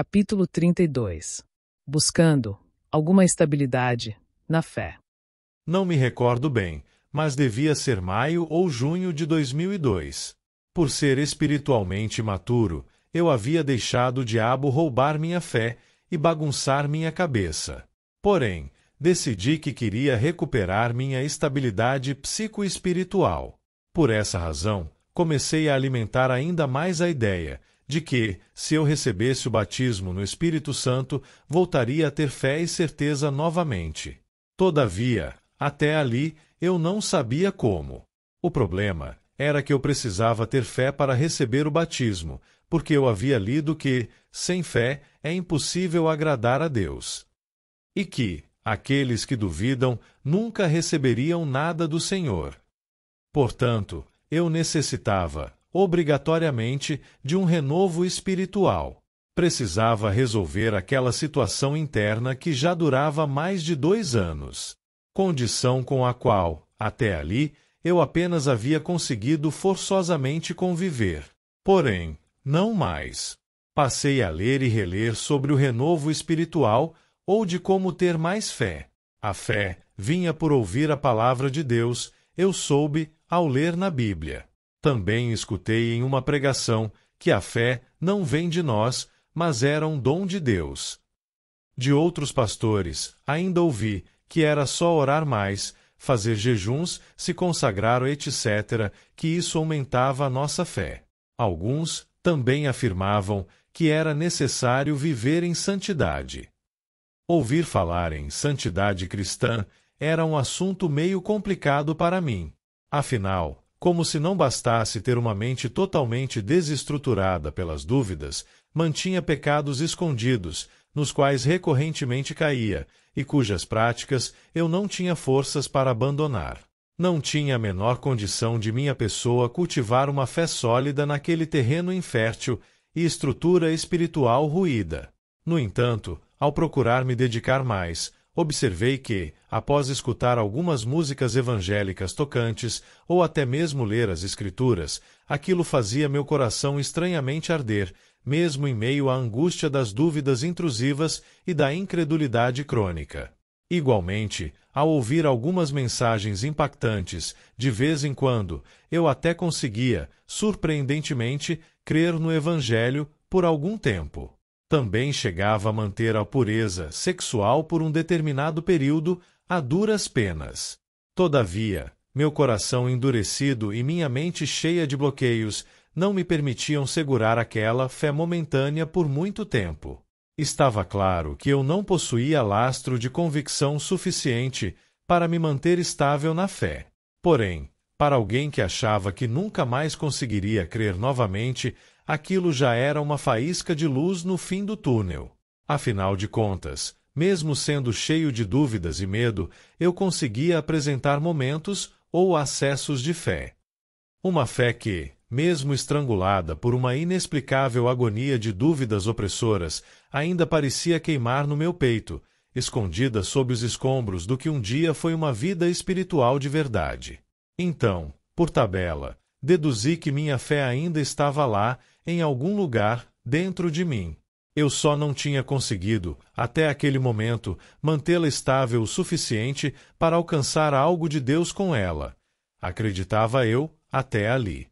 Capítulo 32. Buscando alguma estabilidade na fé. Não me recordo bem, mas devia ser maio ou junho de 2002. Por ser espiritualmente maturo, eu havia deixado o diabo roubar minha fé e bagunçar minha cabeça. Porém, decidi que queria recuperar minha estabilidade psicoespiritual. Por essa razão, comecei a alimentar ainda mais a ideia de que, se eu recebesse o batismo no Espírito Santo, voltaria a ter fé e certeza novamente. Todavia, até ali, eu não sabia como. O problema era que eu precisava ter fé para receber o batismo, porque eu havia lido que, sem fé, é impossível agradar a Deus. E que, aqueles que duvidam nunca receberiam nada do Senhor. Portanto, eu necessitava, obrigatoriamente, de um renovo espiritual. Precisava resolver aquela situação interna que já durava mais de 2 anos. Condição com a qual, até ali, eu apenas havia conseguido forçosamente conviver. Porém, não mais. Passei a ler e reler sobre o renovo espiritual ou de como ter mais fé. A fé vinha por ouvir a palavra de Deus, eu soube ao ler na Bíblia. Também escutei em uma pregação que a fé não vem de nós, mas era um dom de Deus. De outros pastores, ainda ouvi que era só orar mais, fazer jejuns, se consagrar, etc., que isso aumentava a nossa fé. Alguns também afirmavam que era necessário viver em santidade. Ouvir falar em santidade cristã era um assunto meio complicado para mim. Afinal, como se não bastasse ter uma mente totalmente desestruturada pelas dúvidas, mantinha pecados escondidos, nos quais recorrentemente caía, e cujas práticas eu não tinha forças para abandonar. Não tinha a menor condição de minha pessoa cultivar uma fé sólida naquele terreno infértil e estrutura espiritual ruída. No entanto, ao procurar me dedicar mais, observei que, após escutar algumas músicas evangélicas tocantes, ou até mesmo ler as Escrituras, aquilo fazia meu coração estranhamente arder, mesmo em meio à angústia das dúvidas intrusivas e da incredulidade crônica. Igualmente, ao ouvir algumas mensagens impactantes, de vez em quando, eu até conseguia, surpreendentemente, crer no Evangelho por algum tempo. Também chegava a manter a pureza sexual por um determinado período, a duras penas. Todavia, meu coração endurecido e minha mente cheia de bloqueios não me permitiam segurar aquela fé momentânea por muito tempo. Estava claro que eu não possuía lastro de convicção suficiente para me manter estável na fé. Porém, para alguém que achava que nunca mais conseguiria crer novamente, aquilo já era uma faísca de luz no fim do túnel. Afinal de contas, mesmo sendo cheio de dúvidas e medo, eu conseguia apresentar momentos ou acessos de fé. Uma fé que, mesmo estrangulada por uma inexplicável agonia de dúvidas opressoras, ainda parecia queimar no meu peito, escondida sob os escombros do que um dia foi uma vida espiritual de verdade. Então, por tabela, deduzi que minha fé ainda estava lá, em algum lugar, dentro de mim. Eu só não tinha conseguido, até aquele momento, mantê-la estável o suficiente para alcançar algo de Deus com ela. Acreditava eu, até ali.